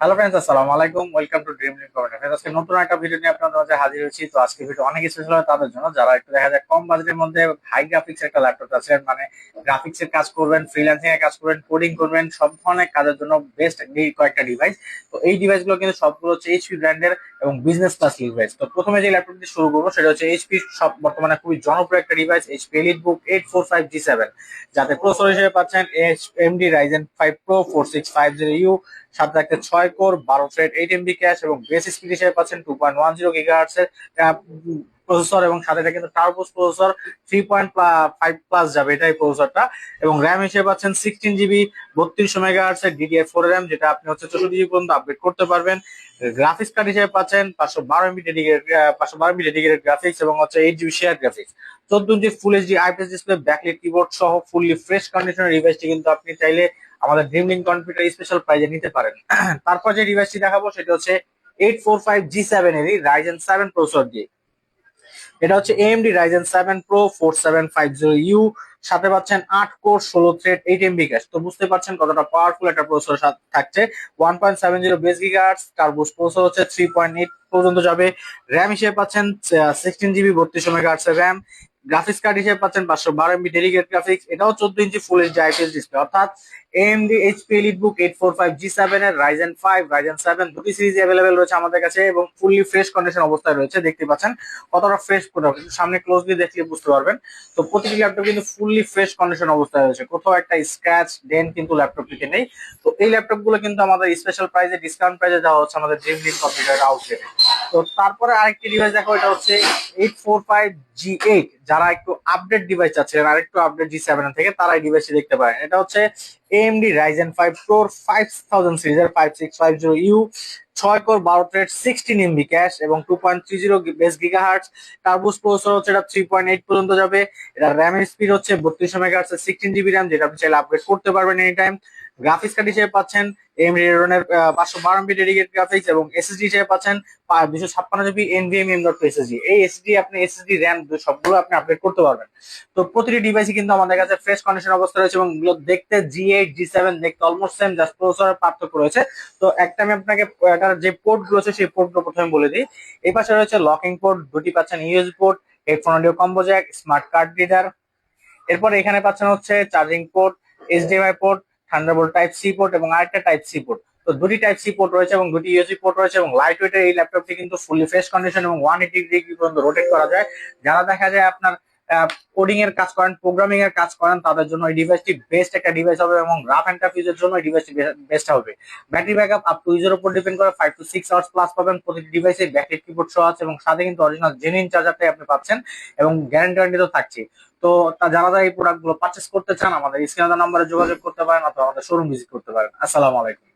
Hello friends, আসসালামু আলাইকুম। Welcome to dream link computer. আজকে নতুন একটা ভিডিও নিয়ে আপনাদের মাঝে হাজির হয়েছি। তো আজকে ভিডিও অনেক স্পেশাল হবে তাদের জন্য যারা একটু দেখা যায় কম বাজেটের মধ্যে হাই গ্রাফিক্স একটা ল্যাপটপ আছে, মানে গ্রাফিক্স এর কাজ করবেন, ফ্রিল্যান্সিং এর কাজ করবেন, কোডিং করবেন, সব ধরনের কাজের জন্য বেস্ট এই কয়েকটা ডিভাইস। তো এই ডিভাইসগুলো কিন্তু সবগুলো হচ্ছে এইচপি ব্র্যান্ডের এবং বিজনেস ক্লাস ডিভাইস। তো প্রথমে যে ল্যাপটপটি শুরু করবো সেটা হচ্ছে এইচপি সব বর্তমানে খুবই জনপ্রিয় একটা ডিভাইস, এইচপি এলিটবুক 845G7, যাতে প্রসেসর হিসেবে পাচ্ছেন এমডি রাইজেন 5 Pro 4650U, সাথে থাকতে 6 কোর 12 থ্রেড 8 MB ক্যাশ এবং বেস স্পিড হিসেবে পাচ্ছেন 2.10 GHz এর প্রসেসর, এবং সাথে এটা কিন্তু টার্বোস প্রসেসর 3.5 প্লাস যাবে এটাই প্রসেসরটা। এবং র্যাম হিসেবে পাচ্ছেন 16 GB 3200 MHz এর DDR4 র্যাম, যেটা আপনি হচ্ছে 64 GB পর্যন্ত আপডেট করতে পারবেন। গ্রাফিক্স কার্ড হিসেবে পাচ্ছেন 512 MB গ্রাফিক্স এবং হচ্ছে 8 GB share graphics. 14 inch full HD IPS display, backlight keyboard সহ ফুললি ফ্রেশ কন্ডিশনের ডিভাইসটি কিন্তু আপনি চাইলে আমাদের ড্রিম লিঙ্ক কম্পিউটার স্পেশাল প্রাইজে নিতে পারেন। তারপর যে ডিভাইসটি দেখাবো সেটা হচ্ছে 845G7 এরই রাইজেন 7 প্রসেসর দিয়ে। এটা হচ্ছে AMD Ryzen 7 Pro 4750U, সাথে পাচ্ছেন 8 কোর 16 থ্রেড 8 MB ক্যাশ। তো বুঝতে পারছেন কতটা পাওয়ারফুল একটা প্রসেসর থাকছে। 1.70 বেস গিগাহার্টজ, টার্বোস প্রসেসর হচ্ছে 3.8 পর্যন্ত যাবে। র্যাম হিসেবে পাচ্ছেন 16 GB 3200 MHz এর র্যাম। গ্রাফিক্স কার্ড হিসেবে পাচ্ছেন 512 MB ডেডিকেটেড গ্রাফিক্স, এটাও 14 inch full HD IPS display. অর্থাৎ AMD HP EliteBook 845G7 এর Ryzen 5 Ryzen 7 দুটি সিরিজ অ্যাভেলেবেল রয়েছে আমাদের কাছে এবং ফুললি ফ্রেশ কন্ডিশন অবস্থায় রয়েছে। দেখতে পাচ্ছেন কতটা ফ্রেশ প্রোডাক্ট, সামনে ক্লোজলি দেখলে বুঝতে পারবেন। তো প্রতিটি ল্যাপটপ কিন্তু ফুললি ফ্রেশ কন্ডিশন অবস্থায় রয়েছে, কোথাও একটা স্ক্র্যাচ ডেন্ট কিন্তু ল্যাপটপটিতে নেই। তো এই ল্যাপটপ গুলো কিন্তু আমাদের স্পেশাল প্রাইসে ডিসকাউন্ট প্রাইসে দেওয়া হচ্ছে আমাদের ড্রিম লিঙ্ক কম্পিউটার আউটলেটে। তো তারপরে আরেকটি ডিভাইস দেখো, এটা হচ্ছে 845G8। যারা একটু আপডেট ডিভাইস চাচ্ছিলেন, আরেকটু আপডেট G7 থেকে, তারা এই ডিভাইসটি দেখতে পারেন। এটা হচ্ছে AMD Ryzen 5 Pro 5000 সিরিজের 5650U, 6 core 12 thread 16 MB cash এবং 2.30 বেস গিগাহার্টজ। টার্বোস প্রসেসর হচ্ছে এটা 3.8 পর্যন্ত যাবে। এটা র্যামের স্পিড হচ্ছে 3200 MHz 16 GB র্যাম, যেটা আপনি চাইলে আপগ্রেড করতে পারবেন এনি টাইম। গ্রাফিক্স কার্ড হিসেবে পাচ্ছেন AMD Radeon এর 512 MB ডেডিকেটেড গ্রাফিক্স এবং এসএসডি হিসেবে পাচ্ছেন 256 GB NVMe M.2 SSD। এই এসএসডি আপনি এসএসডি র্যাম সবগুলো আপনি আপডেট করতে পারবেন। তো প্রতিটি ডিভাইসই কিন্তু আমাদের কাছে ফ্রেশ কন্ডিশন অবস্থা রয়েছে এবং এগুলো দেখতে G8 G7 দেখতে অলমোস্ট সেম, জাস্ট প্রসেসরের পার্থক্য রয়েছে। তো একটা আমি আপনাকে এটার যে পোর্ট গুলো আছে সেই পোর্ট গুলো প্রথমে বলে দিই। এই পাশে রয়েছে লকিং পোর্ট, দুটি পাচ্ছেন USB port, headphone audio combo jack, smart card reader. এরপর এখানে পাচ্ছেন হচ্ছে charging port, HDMI port, Thunderbolt type C port এবং আরেকটা টাইপ সি পোর্ট। তো দুটি টাইপ সি পোর্ট রয়েছে এবং দুটি ইউএসবি পোর্ট রয়েছে এবং লাইট ওয়েটের এই ল্যাপটপটি কিন্তু ফুলি ফ্রেশ কন্ডিশন এবং 180 ডিগ্রি পর্যন্ত রোটেট করা যায়। যারা দেখা যায় আপনার কোডিং এর কাজ করেন, প্রোগ্রামিং এর কাজ করেন, তাদের জন্য এই ডিভাইসটি বেস্ট একটা ডিভাইস হবে এবং রাফ এন্ড টাফ ইউজের জন্য এই ডিভাইসটি বেস্ট হবে। ব্যাটারি ব্যাকআপ আপ টু ইউজের উপর ডিপেন্ড করে, 5 to 6 আওয়ার্স প্লাস পাবেন। প্রতিটি ডিভাইসে ব্যাকলাইট কিবোর্ড সহ আছে এবং সাথে কিন্তু অরিজিনাল জেনুইন চার্জারটাই আপনি পাচ্ছেন এবং গ্যারান্টি তো থাকছে। তো যারা যারা এই প্রোডাক্ট গুলো পারচেস করতে চান, আমাদের স্ক্রিনে নাম্বারে যোগাযোগ করতে পারেন অথবা আমাদের শোরুম ভিজিট করতে পারেন। আসসালামু আলাইকুম।